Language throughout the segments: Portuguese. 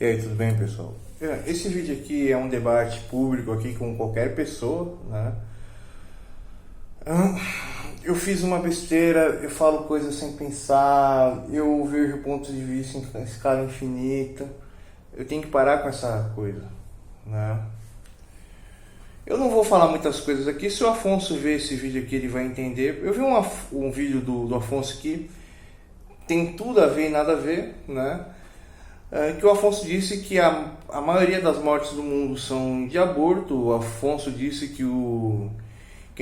E aí, tudo bem, pessoal? Esse vídeo aqui é um debate público aqui com qualquer pessoa, né? Eu fiz uma besteira, eu falo coisas sem pensar, eu vejo pontos de vista em escala infinita. Eu tenho que parar com essa coisa, né? Eu não vou falar muitas coisas aqui. Se o Afonso ver esse vídeo aqui, ele vai entender. Eu vi um vídeo do Afonso que tem tudo a ver e nada a ver, né? Que o Afonso disse que a maioria das mortes do mundo são de aborto. O Afonso disse que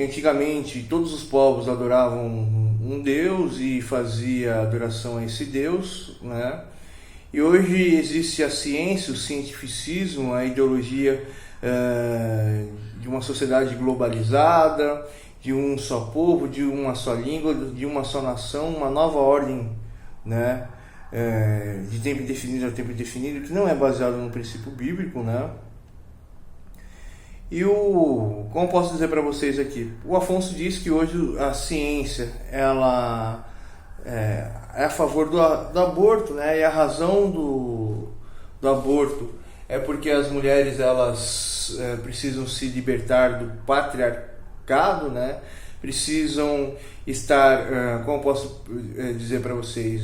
antigamente todos os povos adoravam um deus e fazia adoração a esse deus, né? E hoje existe a ciência, o cientificismo, a ideologia de uma sociedade globalizada, de um só povo, de uma só língua, de uma só nação, uma nova ordem, né? De tempo indefinido a tempo indefinido, que não é baseado no princípio bíblico, né? E como posso dizer para vocês aqui, o Afonso diz que hoje a ciência ela é a favor do aborto, né? E a razão do aborto é porque as mulheres elas precisam se libertar do patriarcado, né? Precisam estar, como posso dizer para vocês,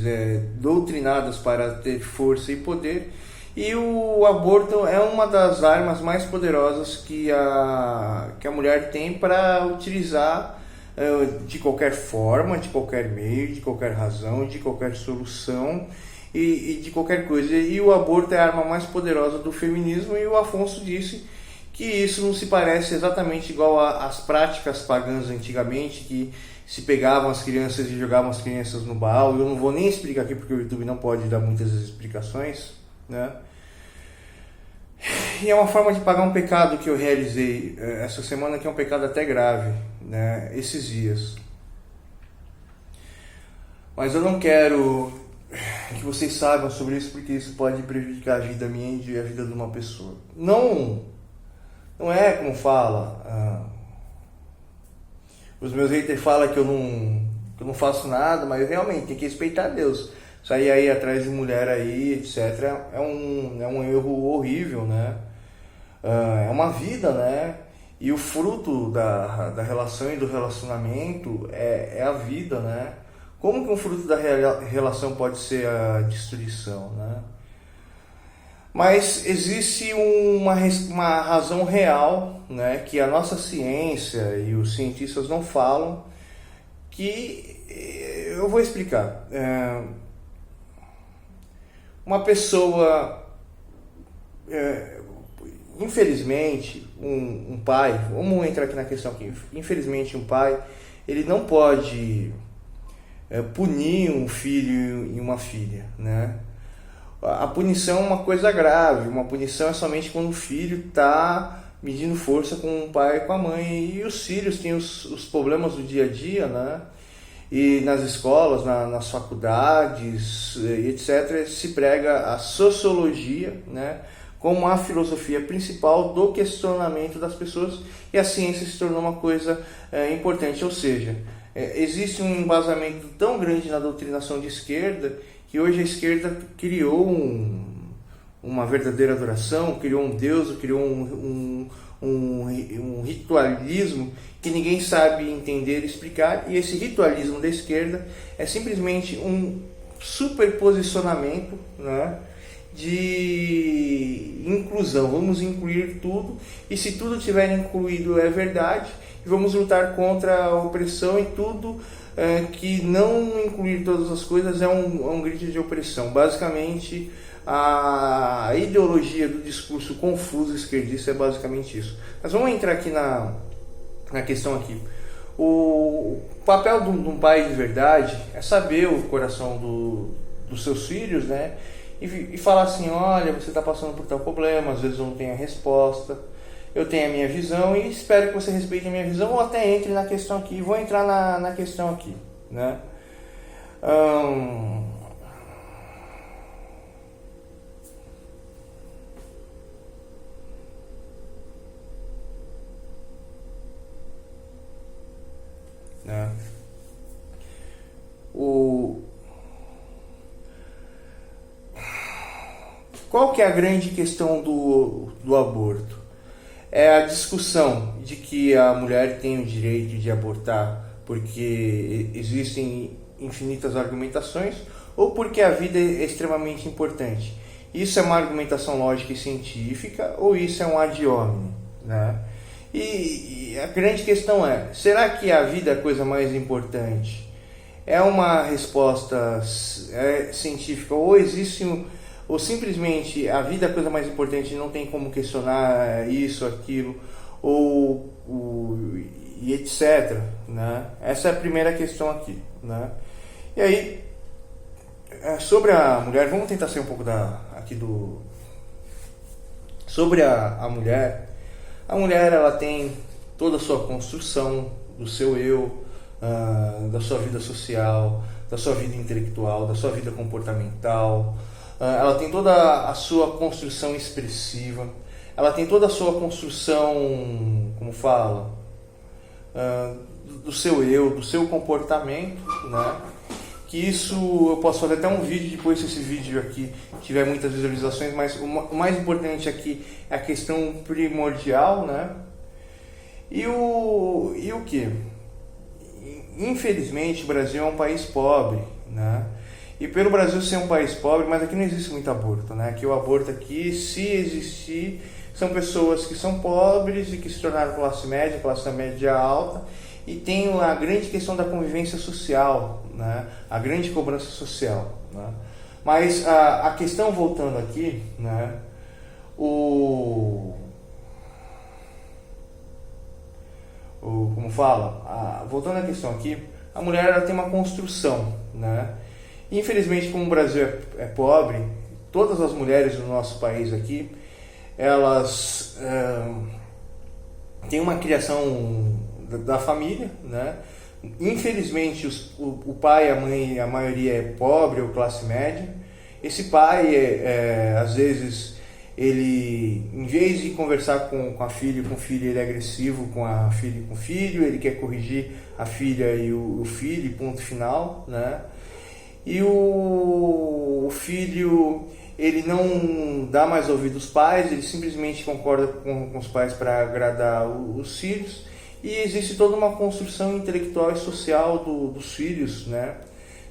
doutrinadas para ter força e poder. E o aborto é uma das armas mais poderosas que a mulher tem para utilizar de qualquer forma, de qualquer meio, de qualquer razão, de qualquer solução e de qualquer coisa. E o aborto é a arma mais poderosa do feminismo, e o Afonso disse que isso não se parece exatamente igual às práticas pagãs antigamente, que se pegavam as crianças e jogavam as crianças no Baal. Eu não vou nem explicar aqui porque o YouTube não pode dar muitas explicações, né? E é uma forma de pagar um pecado que eu realizei essa semana, que é um pecado até grave, né? Esses dias. Mas eu não quero que vocês saibam sobre isso, porque isso pode prejudicar a vida minha e a vida de uma pessoa. Não é como fala. Os meus haters falam que eu não faço nada, mas eu realmente tenho que respeitar Deus. Sair aí atrás de mulher aí, etc. É um erro horrível, né? É uma vida, né? E o fruto da relação e do relacionamento é a vida, né? Como que um fruto da relação pode ser a destruição, né? Mas existe uma razão real, né, que a nossa ciência e os cientistas não falam, que eu vou explicar. Uma pessoa, infelizmente, um pai, vamos entrar aqui na questão aqui, infelizmente um pai, ele não pode punir um filho e uma filha, né? A punição é uma coisa grave. Uma punição é somente quando o filho está medindo força com o pai e com a mãe. E os filhos têm os problemas do dia a dia, né? E nas escolas, nas faculdades, etc., se prega a sociologia, né, como a filosofia principal do questionamento das pessoas, e a ciência se tornou uma coisa importante. Ou seja, existe um embasamento tão grande na doutrinação de esquerda que hoje a esquerda criou uma verdadeira adoração, criou um Deus, criou um ritualismo que ninguém sabe entender e explicar. E esse ritualismo da esquerda é simplesmente um superposicionamento, né, de inclusão. Vamos incluir tudo, e se tudo tiver incluído é verdade, e vamos lutar contra a opressão, e tudo que não incluir todas as coisas é um grito de opressão. Basicamente, a ideologia do discurso confuso esquerdista é basicamente isso. Mas vamos entrar aqui na questão aqui. O papel de um pai de verdade é saber o coração dos seus filhos, né? E falar assim: olha, você está passando por tal problema, às vezes eu não tenho a resposta, eu tenho a minha visão e espero que você respeite a minha visão, ou até entre na questão aqui. Vou entrar na questão aqui, né? qual que é a grande questão do aborto? É a discussão de que a mulher tem o direito de abortar porque existem infinitas argumentações ou porque a vida é extremamente importante. Isso é uma argumentação lógica e científica ou isso é um ad hominem, né? E a grande questão é, será que a vida é a coisa mais importante? É uma resposta científica ou existe ou simplesmente a vida é a coisa mais importante e não tem como questionar isso, aquilo, e etc. Né? Essa é a primeira questão aqui. Né? E aí, sobre a mulher, vamos tentar ser um pouco sobre a mulher. A mulher, ela tem toda a sua construção do seu eu, da sua vida social, da sua vida intelectual, da sua vida comportamental. Ela tem toda a sua construção expressiva, ela tem toda a sua construção, como fala, do seu eu, do seu comportamento, né? Que isso eu posso fazer até um vídeo depois, se esse vídeo aqui tiver muitas visualizações, mas o mais importante aqui é a questão primordial, né? E o que? Infelizmente o Brasil é um país pobre, né? E pelo Brasil ser um país pobre, mas aqui não existe muito aborto, né? Que o aborto aqui, se existir, são pessoas que são pobres e que se tornaram classe média alta, e tem a grande questão da convivência social, né? A grande cobrança social, né? Mas a questão, voltando aqui, né? Como fala? Voltando à questão aqui, a mulher ela tem uma construção, né? Infelizmente, como o Brasil é pobre, todas as mulheres do nosso país aqui, elas têm uma criação da família, né? Infelizmente, o pai e a mãe, a maioria é pobre ou classe média. Esse pai, às vezes, ele, em vez de conversar com a filha e com o filho, ele é agressivo com a filha e com o filho, ele quer corrigir a filha e o filho, ponto final, né? E o filho, ele não dá mais ouvido aos pais, ele simplesmente concorda com os pais para agradar os filhos. E existe toda uma construção intelectual e social dos filhos, né,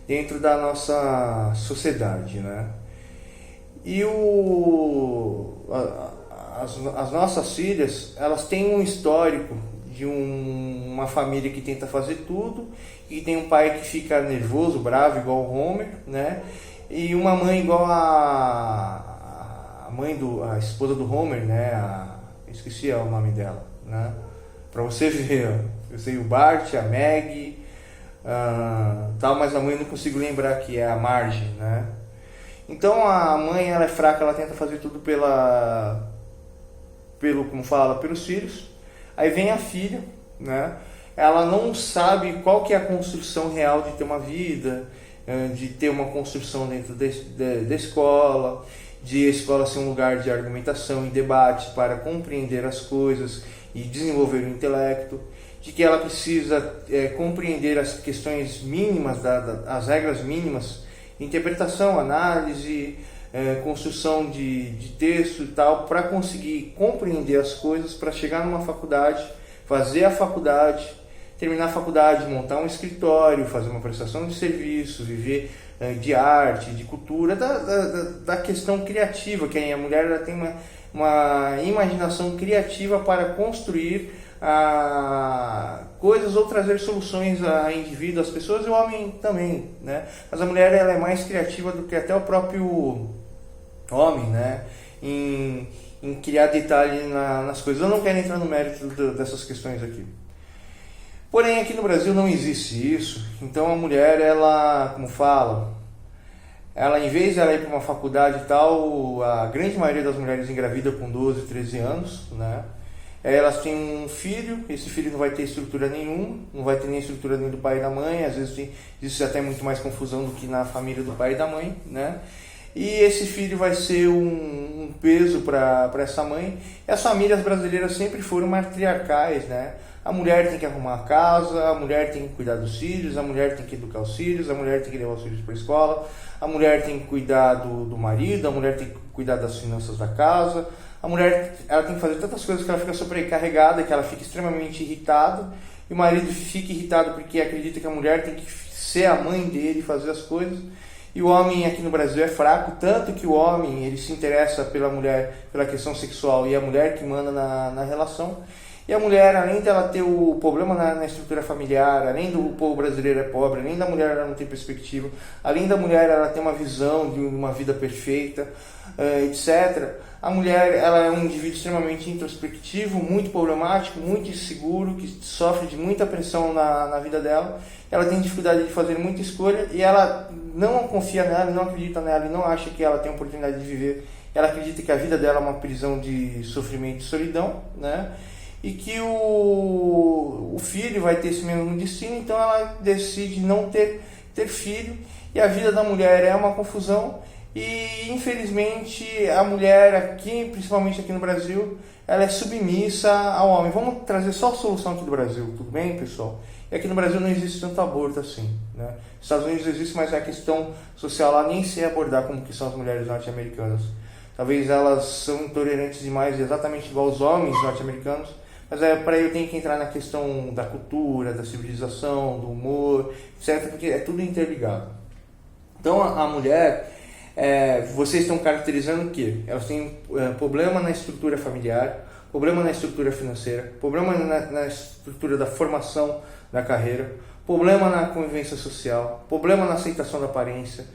dentro da nossa sociedade, né? E as nossas filhas, elas têm um histórico de uma família que tenta fazer tudo, e tem um pai que fica nervoso, bravo, igual o Homer, né? E uma mãe igual a esposa do Homer, né? Esqueci o nome dela, né? Pra você ver, eu sei o Bart, a Maggie, tal, mas a mãe eu não consigo lembrar, que é a Marge, né? Então a mãe, ela é fraca, ela tenta fazer tudo pelos filhos. Aí vem a filha, né? Ela não sabe qual que é a construção real de ter uma vida, de ter uma construção dentro da escola, de a escola ser um lugar de argumentação e debate para compreender as coisas e desenvolver o intelecto, de que ela precisa compreender as questões mínimas, as regras mínimas, interpretação, análise, construção de texto e tal, para conseguir compreender as coisas, para chegar numa faculdade, fazer a faculdade, terminar a faculdade, montar um escritório, fazer uma prestação de serviço, viver de arte, de cultura, da questão criativa, que a mulher ela tem uma imaginação criativa para construir coisas ou trazer soluções a indivíduos, às pessoas, e o homem também, né? Mas a mulher ela é mais criativa do que até o próprio homem, né? Em criar detalhe nas coisas. Eu não quero entrar no mérito dessas questões aqui. Porém, aqui no Brasil não existe isso. Então a mulher, ela, como fala, ela, em vez de ela ir para uma faculdade e tal, a grande maioria das mulheres engravida com 12, 13 anos, né? Elas têm um filho, esse filho não vai ter estrutura nenhuma, não vai ter nem estrutura nem do pai e da mãe, às vezes existe até muito mais confusão do que na família do pai e da mãe, né? E esse filho vai ser um peso para essa mãe. E as famílias brasileiras sempre foram matriarcais, né? A mulher tem que arrumar a casa, a mulher tem que cuidar dos filhos, a mulher tem que educar os filhos, a mulher tem que levar os filhos para a escola, a mulher tem que cuidar do marido, a mulher tem que cuidar das finanças da casa. A mulher, ela tem que fazer tantas coisas que ela fica sobrecarregada, que ela fica extremamente irritada, e o marido fica irritado porque acredita que a mulher tem que ser a mãe dele, fazer as coisas. E o homem aqui no Brasil é fraco, tanto que o homem ele se interessa pela mulher, pela questão sexual, e a mulher que manda na relação. E a mulher, além dela ter o problema na estrutura familiar, além do povo brasileiro é pobre, além da mulher ela não tem perspectiva, além da mulher ela tem uma visão de uma vida perfeita, etc. A mulher ela é um indivíduo extremamente introspectivo, muito problemático, muito inseguro, que sofre de muita pressão na vida dela. Ela tem dificuldade de fazer muita escolha e ela não confia nela, não acredita nela e não acha que ela tem a oportunidade de viver. Ela acredita que a vida dela é uma prisão de sofrimento e solidão, né? E que o filho vai ter esse mesmo destino, então ela decide não ter filho, e a vida da mulher é uma confusão, e infelizmente a mulher aqui, principalmente aqui no Brasil, ela é submissa ao homem. Vamos trazer só a solução aqui do Brasil, tudo bem, pessoal? E aqui no Brasil não existe tanto aborto assim, né? Nos Estados Unidos existe, mas a questão social lá nem se abordar como que são as mulheres norte-americanas. Talvez elas são intolerantes demais, exatamente igual os homens norte-americanos. Mas para eu tenho que entrar na questão da cultura, da civilização, do humor, etc., porque é tudo interligado. Então a mulher, vocês estão caracterizando o quê? Elas têm problema na estrutura familiar, problema na estrutura financeira, problema na estrutura da formação da carreira, problema na convivência social, problema na aceitação da aparência.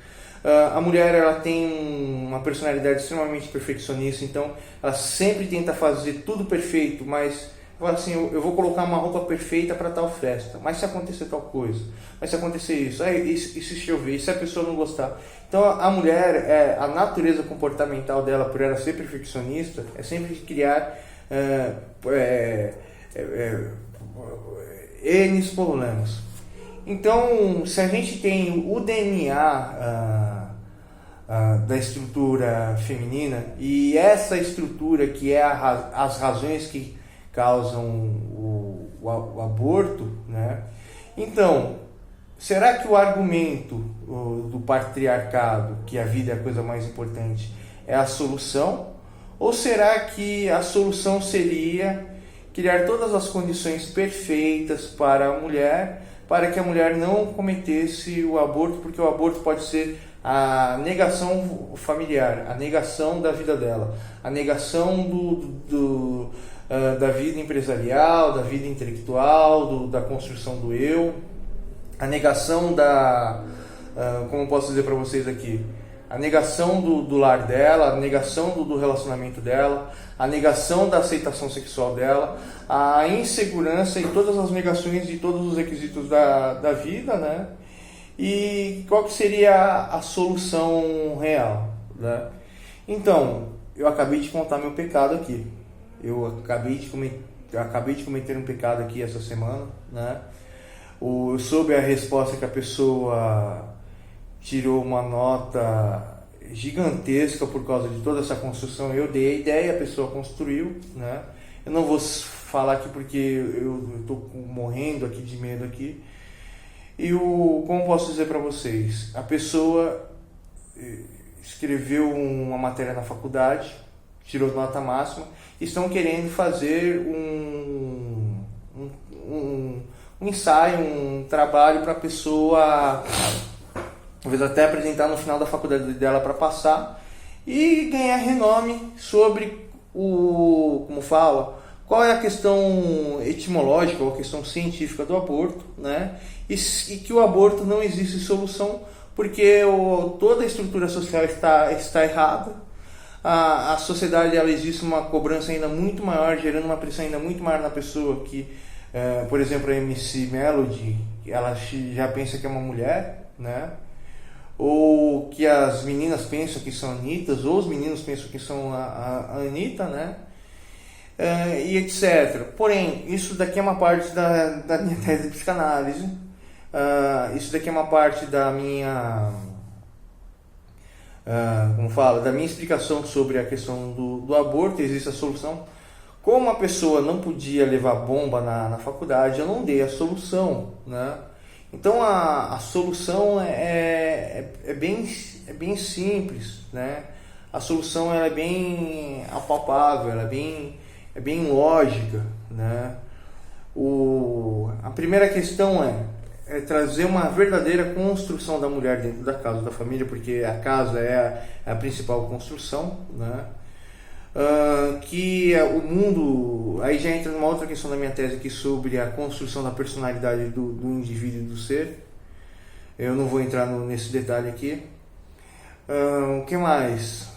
A mulher ela tem uma personalidade extremamente perfeccionista, então ela sempre tenta fazer tudo perfeito, mas assim, eu vou colocar uma roupa perfeita para tal festa, mas se acontecer tal coisa, mas se acontecer isso, e se chover, e se a pessoa não gostar. Então a mulher, a natureza comportamental dela, por ela ser perfeccionista, é sempre de criar N problemas. Então, se a gente tem o DNA da estrutura feminina, e essa estrutura que é as razões que causam o aborto, né? Então, será que o argumento do patriarcado, que a vida é a coisa mais importante, é a solução? Ou será que a solução seria criar todas as condições perfeitas para a mulher, para que a mulher não cometesse o aborto, porque o aborto pode ser a negação familiar, a negação da vida dela, a negação da vida empresarial, da vida intelectual, da construção do eu, a negação como posso dizer para vocês aqui, a negação do lar dela, a negação do relacionamento dela, a negação da aceitação sexual dela, a insegurança e todas as negações de todos os requisitos da vida, né? E qual que seria a solução real, né? Então, eu acabei de contar meu pecado aqui. Eu acabei de cometer um pecado aqui essa semana, né? Soube a resposta que a pessoa tirou uma nota gigantesca por causa de toda essa construção. Eu dei a ideia, a pessoa construiu, né? Eu não vou falar aqui porque eu estou morrendo aqui de medo aqui. E como posso dizer para vocês? A pessoa escreveu uma matéria na faculdade, tirou nota máxima, e estão querendo fazer um ensaio, um trabalho para a pessoa, talvez até apresentar no final da faculdade dela para passar e ganhar renome sobre como fala, qual é a questão etimológica ou a questão científica do aborto, né? E que o aborto não existe solução porque toda a estrutura social está errada. A sociedade ela existe uma cobrança ainda muito maior, gerando uma pressão ainda muito maior na pessoa que, por exemplo, a MC Melody, ela já pensa que é uma mulher, né? Ou que as meninas pensam que são Anitas, ou os meninos pensam que são a Anitta, né? E etc. Porém, isso daqui é uma parte da minha tese de psicanálise, isso daqui é uma parte da minha... da minha explicação sobre a questão do aborto. Existe a solução. Como a pessoa não podia levar bomba na faculdade, eu não dei a solução, né? Então a solução é bem simples, né? A solução ela é bem apalpável, ela é bem lógica, né? A primeira questão é trazer uma verdadeira construção da mulher dentro da casa, da família, porque a casa é a principal construção, né? Que o mundo, aí já entra numa outra questão da minha tese aqui sobre a construção da personalidade do indivíduo e do ser. Eu não vou entrar nesse detalhe aqui. O que mais?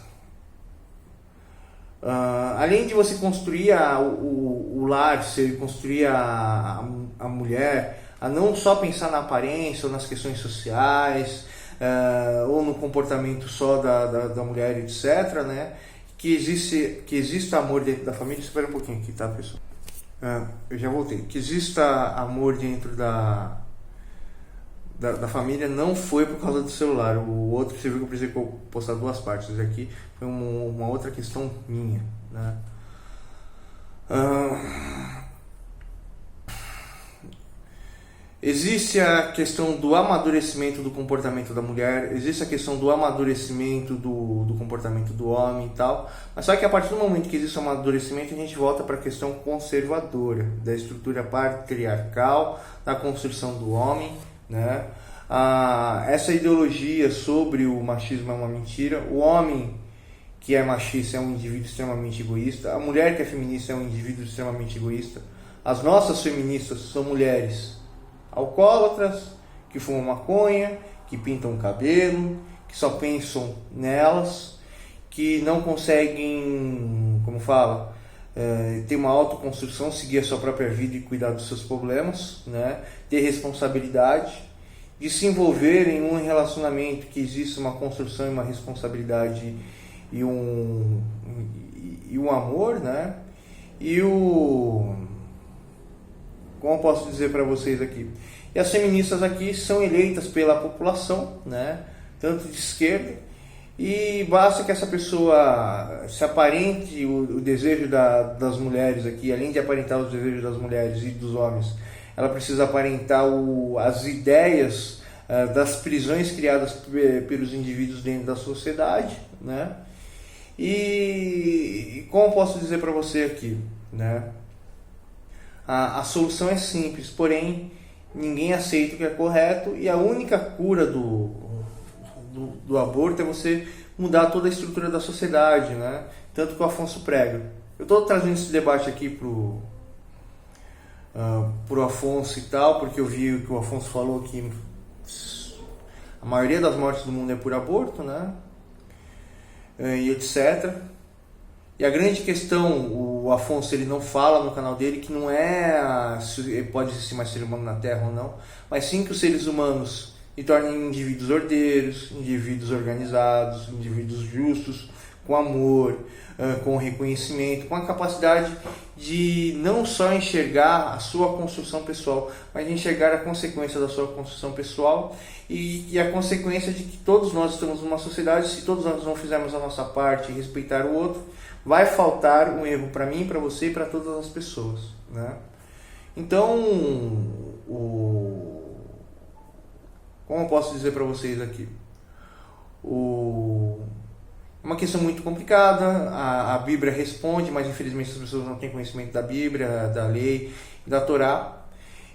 Além de você construir o lar, você construir a mulher, a não só pensar na aparência ou nas questões sociais, ou no comportamento só da mulher, etc., né? Que exista amor dentro da família. Espera um pouquinho aqui, tá, pessoal? Eu já voltei. Que exista amor dentro da família não foi por causa do celular. O outro, você viu que eu precisei postar duas partes. Esse aqui foi uma outra questão minha, né? Existe a questão do amadurecimento do comportamento da mulher, existe a questão do amadurecimento do comportamento do homem e tal, mas só que a partir do momento que existe o amadurecimento, a gente volta para a questão conservadora, da estrutura patriarcal, da construção do homem, né? Essa ideologia sobre o machismo é uma mentira. O homem que é machista é um indivíduo extremamente egoísta, a mulher que é feminista é um indivíduo extremamente egoísta. As nossas feministas são mulheres alcoólatras, que fumam maconha, que pintam o cabelo, que só pensam nelas, que não conseguem, como fala, ter uma autoconstrução, seguir a sua própria vida e cuidar dos seus problemas, né? Ter responsabilidade, de se envolver em um relacionamento que existe uma construção e uma responsabilidade e um amor, né? Como eu posso dizer para vocês aqui? E as feministas aqui são eleitas pela população, né? Tanto de esquerda, e basta que essa pessoa se aparente o desejo das mulheres aqui, além de aparentar os desejos das mulheres e dos homens, ela precisa aparentar as ideias das prisões criadas pelos indivíduos dentro da sociedade, né? E como eu posso dizer para você aqui, né? A solução é simples, porém ninguém aceita o que é correto, e a única cura do aborto é você mudar toda a estrutura da sociedade, né? Tanto que o Afonso prega. Eu estou trazendo esse debate aqui pro Afonso e tal, porque eu vi que o Afonso falou que a maioria das mortes do mundo é por aborto, né? E etc. E a grande questão, o Afonso ele não fala no canal dele que não é se pode existir mais ser humano na Terra ou não, mas sim que os seres humanos se tornem indivíduos ordeiros, indivíduos organizados, indivíduos justos, com amor, com reconhecimento, com a capacidade de não só enxergar a sua construção pessoal, mas de enxergar a consequência da sua construção pessoal e a consequência de que todos nós estamos numa sociedade. Se todos nós não fizermos a nossa parte e respeitar o outro, vai faltar um erro para mim, para você e para todas as pessoas, né? Então, como eu posso dizer para vocês aqui? É uma questão muito complicada, a Bíblia responde, mas infelizmente as pessoas não têm conhecimento da Bíblia, da lei, da Torá.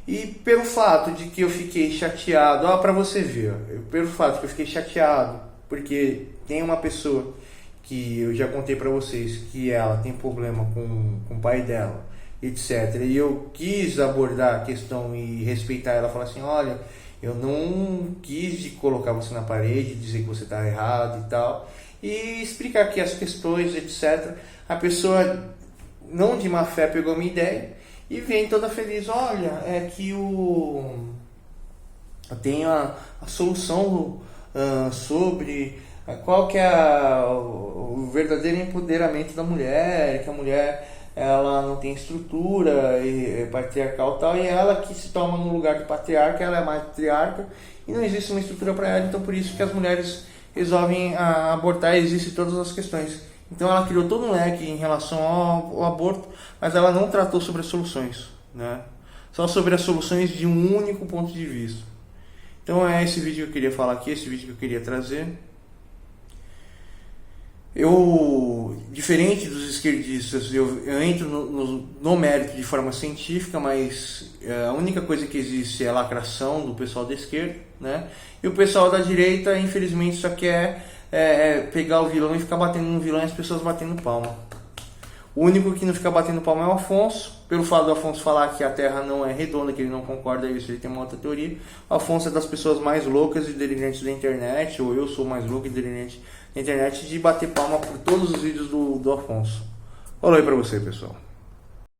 E pelo fato de que eu fiquei chateado, para você ver, pelo fato de que eu fiquei chateado, porque tem uma pessoa que eu já contei para vocês que ela tem problema com o pai dela, etc. E eu quis abordar a questão e respeitar ela, falar assim, olha, eu não quis de colocar você na parede, dizer que você está errado e tal, e explicar aqui as questões, etc. A pessoa, não de má fé, pegou a minha ideia e vem toda feliz, olha, é que eu tenho a solução sobre qual que é o verdadeiro empoderamento da mulher, que a mulher ela não tem estrutura patriarcal e tal, e ela que se toma no lugar de patriarca, ela é matriarca e não existe uma estrutura para ela, então por isso que as mulheres resolvem abortar, existem todas as questões. Então ela criou todo um leque em relação ao aborto, mas ela não tratou sobre as soluções, né? Só sobre as soluções de um único ponto de vista. Então é esse vídeo que eu queria falar aqui, esse vídeo que eu queria trazer. Eu, diferente dos esquerdistas, eu entro no mérito de forma científica, mas a única coisa que existe é a lacração do pessoal da esquerda, né? E o pessoal da direita, infelizmente, só quer pegar o vilão e ficar batendo no vilão e as pessoas batendo palma. O único que não fica batendo palma é o Afonso, pelo fato do Afonso falar que a Terra não é redonda, que ele não concorda isso, ele tem uma outra teoria. O Afonso é das pessoas mais loucas e delirantes da internet, ou eu sou mais louco e delirante da internet, de bater palma por todos os vídeos do Afonso. Falou aí pra você, pessoal.